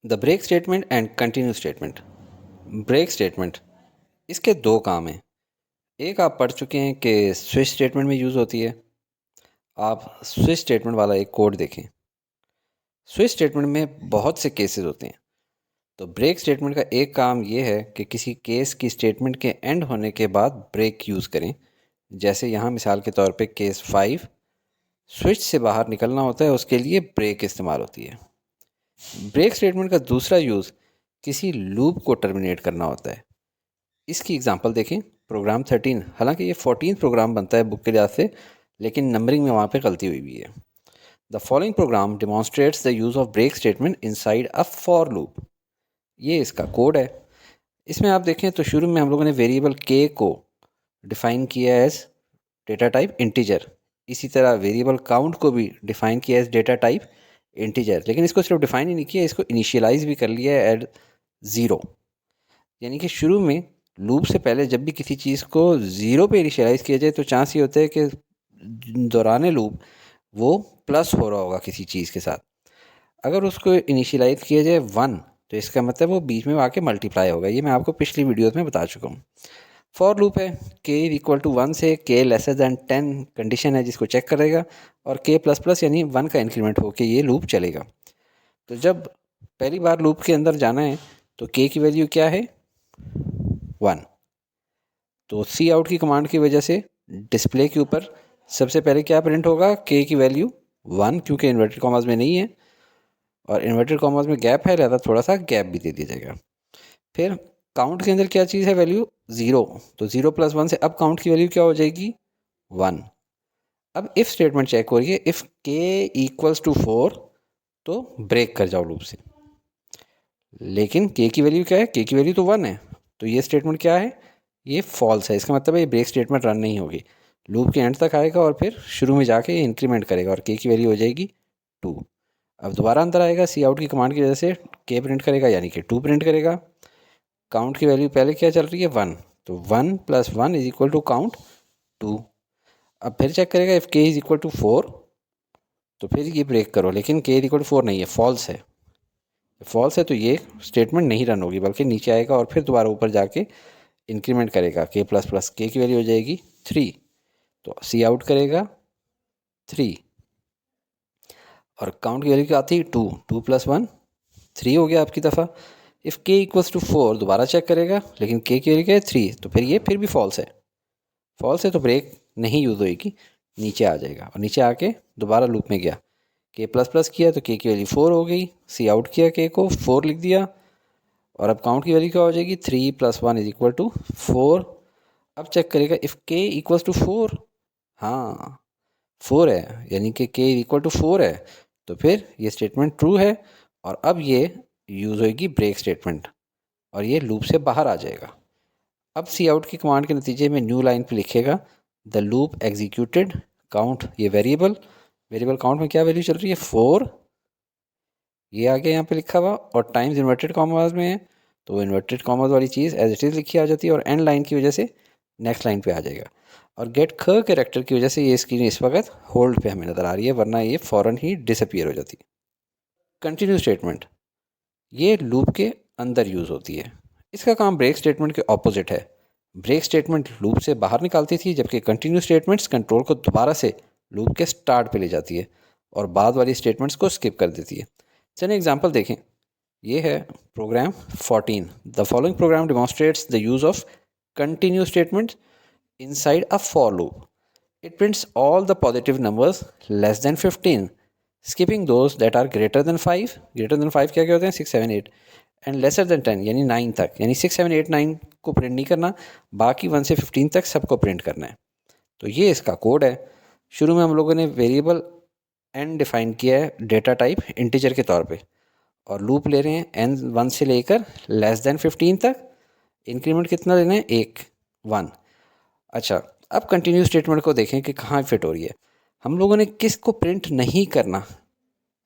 The break statement and continue statement. Break statement, इसके दो काम हैं। एक आप पढ़ चुके हैं कि स्विच स्टेटमेंट में यूज़ होती है। आप स्विच स्टेटमेंट वाला एक कोड देखें। स्विच स्टेटमेंट में बहुत से केसेस होते हैं। तो ब्रेक स्टेटमेंट का एक काम ये है कि किसी केस की स्टेटमेंट के एंड होने के बाद ब्रेक यूज़ करें। जैसे यहाँ मिसाल के तौर पे केस 5, स्विच से बाहर निकलना होता है, उसके लिए ब्रेक इस्तेमाल होती है। ब्रेक स्टेटमेंट का दूसरा यूज़ किसी लूप को टर्मिनेट करना होता है। इसकी एग्जांपल देखें, प्रोग्राम 13। हालांकि ये 14 प्रोग्राम बनता है बुक के लिहाज से, लेकिन नंबरिंग में वहाँ पे गलती हुई भी है। The following program demonstrates the use of break statement inside a for loop. ये इसका कोड है। इसमें आप देखें तो शुरू में हम लोगों ने वेरिएबल के को डिफ़ाइन किया एज डेटा टाइप इंटीजर। इसी तरह वेरिएबल काउंट को भी डिफ़ाइन किया एज डेटा टाइप इंटीजर, लेकिन इसको सिर्फ डिफ़ाइन ही नहीं किया, इसको इनिशियलाइज भी कर लिया है एट 0। यानी कि शुरू में लूप से पहले जब भी किसी चीज़ को 0 पे इनिशियलाइज़ किया जाए तो चांस ये होता है कि दौरान लूप वो प्लस हो रहा होगा किसी चीज़ के साथ। अगर उसको इनिशियलाइज़ किया जाए 1, तो इसका मतलब वो बीच में आके मल्टीप्लाई होगा। ये मैं आपको पिछली वीडियोस में बता चुका हूँ। फॉर लूप है, के इक्वल टू 1 से के लेसर दैन 10 कंडीशन है जिसको चेक करेगा, और के प्लस प्लस यानी 1 का इंक्रीमेंट होकर ये लूप चलेगा। तो जब पहली बार लूप के अंदर जाना है तो के की वैल्यू क्या है, 1। तो सी आउट की कमांड की वजह से डिस्प्ले के ऊपर सबसे पहले क्या प्रिंट होगा, के की वैल्यू 1, क्योंकि इन्वर्टेड कॉमास में नहीं है और इन्वर्टेड कॉमास में गैप है, लिहाजा थोड़ा सा गैप भी दे दिया जाएगा। फिर काउंट के अंदर क्या चीज़ है, वैल्यू 0। तो 0 प्लस 1 से अब काउंट की वैल्यू क्या हो जाएगी, 1। अब इफ़ स्टेटमेंट चेक हो रही है, इफ़ के इक्वल्स टू 4 तो ब्रेक कर जाओ लूप से। लेकिन के की वैल्यू क्या है, के की वैल्यू तो 1 है, तो ये स्टेटमेंट क्या है, ये फॉल्स है। इसका मतलब है ये ब्रेक स्टेटमेंट रन नहीं होगी। लूप के एंड तक आएगा और फिर शुरू में जाके ये इंक्रीमेंट करेगा और के की वैल्यू हो जाएगी 2। अब दोबारा अंदर आएगा, सी आउट की कमांड की वजह से के प्रिंट करेगा यानी कि 2 प्रिंट करेगा। काउंट की वैल्यू पहले क्या चल रही है, 1, तो 1 plus 1 is equal to count 2। अब फिर चेक करेगा इफ़ के इज इक्वल टू 4, तो फिर ये ब्रेक करो, लेकिन के इज इक्वल टू 4 नहीं है, फॉल्स है। फॉल्स है तो ये स्टेटमेंट नहीं रन होगी, बल्कि नीचे आएगा और फिर दोबारा ऊपर जाके इंक्रीमेंट करेगा। के प्लस प्लस के की वैल्यू हो जाएगी 3, तो सी आउट करेगा 3 और काउंट की वैल्यू क्या आती है, 2। 2 प्लस 1 3 हो गया आपकी दफ़ा। इफ़ के इक्वल्स टू 4 दोबारा चेक करेगा, लेकिन के की वैल्यू क्या है, 3, तो फिर ये फिर भी फॉल्स है। फॉल्स है तो ब्रेक नहीं यूज़ होएगी, नीचे आ जाएगा और नीचे आके दोबारा लूप में गया। के प्लस प्लस किया तो के की वैल्यू 4 हो गई, सी आउट किया के को 4 लिख दिया और अब काउंट की वैल्यू क्या हो जाएगी, 3 प्लस 1 इज इक्वल टू 4। अब चेक करेगा इफ़ के इक्वल्स टू 4, हाँ 4 है, यानी कि के इक्वल टू 4 है, तो फिर ये स्टेटमेंट ट्रू है और अब ये यूज़ होएगी ब्रेक स्टेटमेंट और ये लूप से बाहर आ जाएगा। अब सी आउट की कमांड के नतीजे में न्यू लाइन पे लिखेगा द लूप एग्जीक्यूटेड काउंट, ये वेरिएबल काउंट में क्या वैल्यू चल रही है, 4, ये आगे यहाँ पे लिखा हुआ और टाइम्स इन्वर्टेड कॉमास में है, तो वो इन्वर्टेड कॉमास वाली चीज़ एज इट इज़ लिखी आ जाती है और एंड लाइन की वजह से नेक्स्ट लाइन पे आ जाएगा। और गेट ख कैरेक्टर की वजह से ये स्क्रीन इस वक्त होल्ड पे हमें नज़र आ रही है, वरना ये फ़ौरन ही डिसअपियर हो जाती है। कंटिन्यू स्टेटमेंट, ये लूप के अंदर यूज़ होती है। इसका काम ब्रेक स्टेटमेंट के ऑपोजिट है। ब्रेक स्टेटमेंट लूप से बाहर निकालती थी, जबकि कंटिन्यू स्टेटमेंट्स कंट्रोल को दोबारा से लूप के स्टार्ट पे ले जाती है और बाद वाली स्टेटमेंट्स को स्किप कर देती है। चलिए एग्जांपल देखें। ये है program 14। The following program demonstrates the use of continue statement inside a for loop. It prints all the positive numbers less than 15, skipping those that are greater than 5. Greater than 5 क्या क्या होते हैं, 6 7 8, and lesser than 10 यानी 9 तक, यानी 6 7 8 9 को print नहीं करना, बाकी 1 से 15 तक सबको प्रिंट करना है। तो ये इसका कोड है। शुरू में हम लोगों ने वेरिएबल एन डिफाइन किया है डेटा टाइप इंटीजर के तौर पे और लूप ले रहे हैं एन 1 से लेकर लेस देन 15 तक। इंक्रीमेंट कितना लेना है, 1। अच्छा, अब कंटिन्यू स्टेटमेंट को देखें कि कहाँ फिट हो रही है। हम लोगों ने किस को प्रिंट नहीं करना,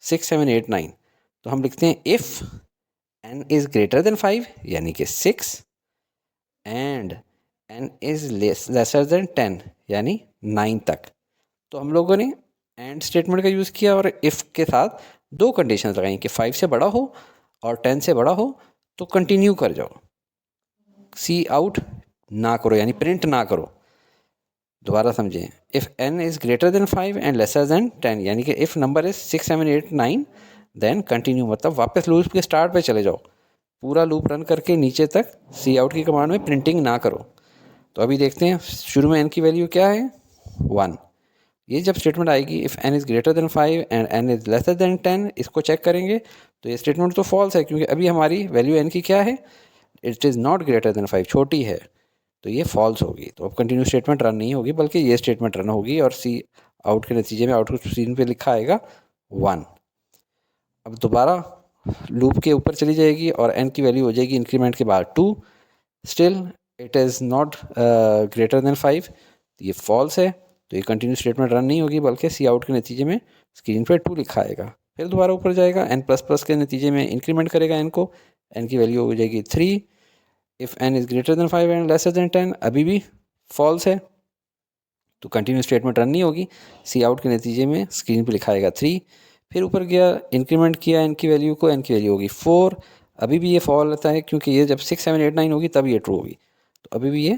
6 7 8 9, तो हम लिखते हैं if n is greater than 5 यानी कि 6, and n is laser than 10 यानी 9 तक। तो हम लोगों ने एंड स्टेटमेंट का यूज़ किया और इफ़ के साथ दो कंडीशंस लगाई कि 5 से बड़ा हो और 10 से बड़ा हो तो कंटिन्यू कर जाओ, सी आउट ना करो, यानी प्रिंट ना करो। दोबारा समझें, if n is greater than 5 and lesser than 10, यानी कि if number is 6 7 8 9 then continue, मतलब वापस लूप के स्टार्ट पे चले जाओ, पूरा लूप रन करके नीचे तक सी आउट की कमांड में प्रिंटिंग ना करो। तो अभी देखते हैं शुरू में n की वैल्यू क्या है, 1। ये जब स्टेटमेंट आएगी if n is greater than 5 and n is laser than 10, इसको चेक करेंगे तो ये स्टेटमेंट तो फॉल्स है, क्योंकि अभी हमारी वैल्यू n की क्या है, it is not greater than 5, छोटी है, तो ये फॉल्स होगी। तो अब कंटिन्यू स्टेटमेंट रन नहीं होगी, बल्कि ये स्टेटमेंट रन होगी और सी आउट के नतीजे में आउटपुट स्क्रीन पे लिखा आएगा 1। अब दोबारा लूप के ऊपर चली जाएगी और n की वैल्यू हो जाएगी इंक्रीमेंट के बाद 2, still it is not greater than 5, तो ये फॉल्स है, तो ये कंटिन्यू स्टेटमेंट रन नहीं होगी, बल्कि सी आउट के नतीजे में स्क्रीन पे 2 लिखा आएगा। फिर दोबारा ऊपर जाएगा, n प्लस प्लस के नतीजे में इंक्रीमेंट करेगा n को, n की वैल्यू हो जाएगी 3। If n is greater than 5 and lesser than 10, अभी भी फॉल्स है, तो कंटिन्यू स्टेटमेंट रन नहीं होगी, सी आउट के नतीजे में स्क्रीन पे लिखा आएगा 3। फिर ऊपर गया, इंक्रीमेंट किया n की वैल्यू को, n की वैल्यू होगी 4, अभी भी ये फॉल रहता है, क्योंकि ये जब 6 7 8 9 होगी तब ये ट्रू होगी, तो अभी भी ये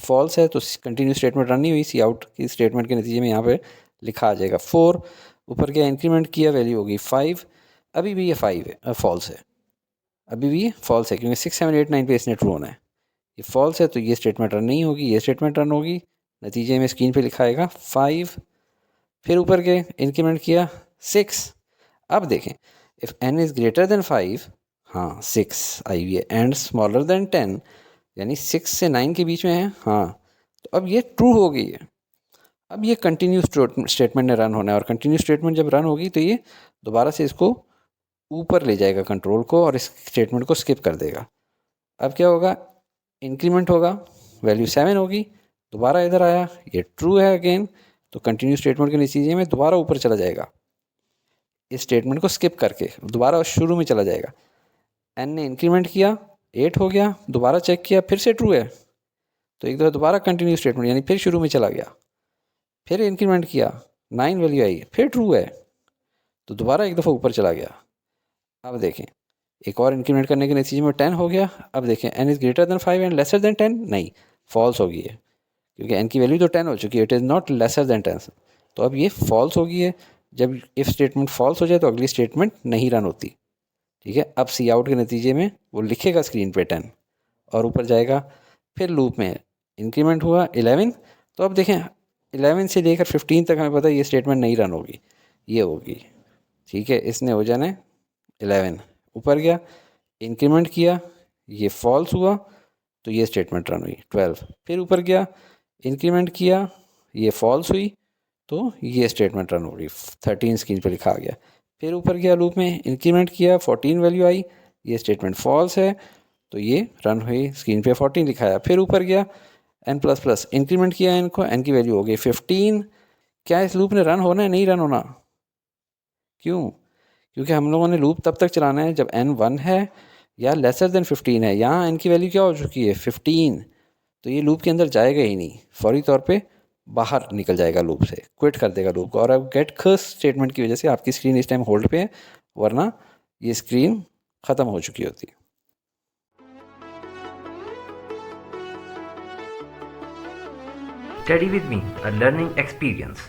फॉल्स है, तो कंटिन्यू स्टेटमेंट रन नहीं हुई, सी आउट की स्टेटमेंट के नतीजे में यहाँ पे लिखा आ जाएगा 4। ऊपर गया, इंक्रीमेंट किया, वैल्यू होगी 5, अभी भी ये 5 है, फॉल्स है, अभी भी ये फॉल्स है, क्योंकि 6 7 8 9 पे इसने ट्रू होना है, ये फॉल्स है, तो ये स्टेटमेंट रन नहीं होगी, ये स्टेटमेंट रन होगी, नतीजे में स्क्रीन पे लिखा आएगा 5। फिर ऊपर गए, इंक्रीमेंट किया 6, अब देखें if n is greater than 5, हाँ 6 आई हुई है, एंड स्मॉलर देन 10, यानी 6 से 9 के बीच में है, हाँ, तो अब ये ट्रू हो गई है। अब ये कंटिन्यू स्टेटमेंट ने रन होना है, और कंटिन्यू स्टेटमेंट जब रन होगी तो ये दोबारा से इसको ऊपर ले जाएगा कंट्रोल को, और इस स्टेटमेंट को स्किप कर देगा। अब क्या होगा, इंक्रीमेंट होगा, वैल्यू 7 होगी, दोबारा इधर आया, ये ट्रू है अगेन, तो कंटिन्यू स्टेटमेंट के नतीजे में दोबारा ऊपर चला जाएगा, इस स्टेटमेंट को स्किप करके दोबारा शुरू में चला जाएगा। n ने इंक्रीमेंट किया, 8 हो गया, दोबारा चेक किया, फिर से ट्रू है, तो एक दफ़ा दोबारा कंटिन्यू स्टेटमेंट, यानी फिर शुरू में चला गया, फिर इंक्रीमेंट किया, 9 वैल्यू आई, फिर ट्रू है, तो दोबारा एक दफ़ा ऊपर चला गया। अब देखें, एक और इंक्रीमेंट करने के नतीजे में 10 हो गया। अब देखें, n is greater than 5 and lesser than 10, नहीं, फॉल्स हो गई है, क्योंकि n की वैल्यू तो 10 हो चुकी है, it is not laser than 10, तो अब ये फॉल्स हो गई है। जब इफ़ स्टेटमेंट फॉल्स हो जाए तो अगली स्टेटमेंट नहीं रन होती, ठीक है। अब सी आउट के नतीजे में वो लिखेगा स्क्रीन पे 10 और ऊपर जाएगा। फिर लूप में इंक्रीमेंट हुआ 11, तो अब देखें 11 से लेकर 15 तक हमें पता है ये स्टेटमेंट नहीं रन होगी, ये होगी, ठीक है, इसने हो जाना है 11। ऊपर गया, इंक्रीमेंट किया, ये फॉल्स हुआ, तो ये स्टेटमेंट रन हुई 12। फिर ऊपर गया, इंक्रीमेंट किया, ये फॉल्स हुई, तो ये स्टेटमेंट रन हो गई, 13 स्क्रीन पे लिखा आ गया। फिर ऊपर गया, लूप में इंक्रीमेंट किया, 14 वैल्यू आई, ये स्टेटमेंट फॉल्स है, तो ये रन हुई, स्क्रीन पे 14 लिखाया। फिर ऊपर गया, n प्लस प्लस इंक्रीमेंट किया n को, n की वैल्यू हो गई 15। क्या इस लूप ने रन होना है, नहीं रन होना? क्यों? क्योंकि हम लोगों ने लूप तब तक चलाना है जब n 1 है या लेसर देन 15 है। यहाँ n की वैल्यू क्या हो चुकी है, 15, तो ये लूप के अंदर जाएगा ही नहीं, फौरी तौर पे बाहर निकल जाएगा लूप से, क्विट कर देगा लूप को। और अब गेट खस स्टेटमेंट की वजह से आपकी स्क्रीन इस टाइम होल्ड पे है, वरना ये स्क्रीन ख़त्म हो चुकी होती। Study with me, a learning experience.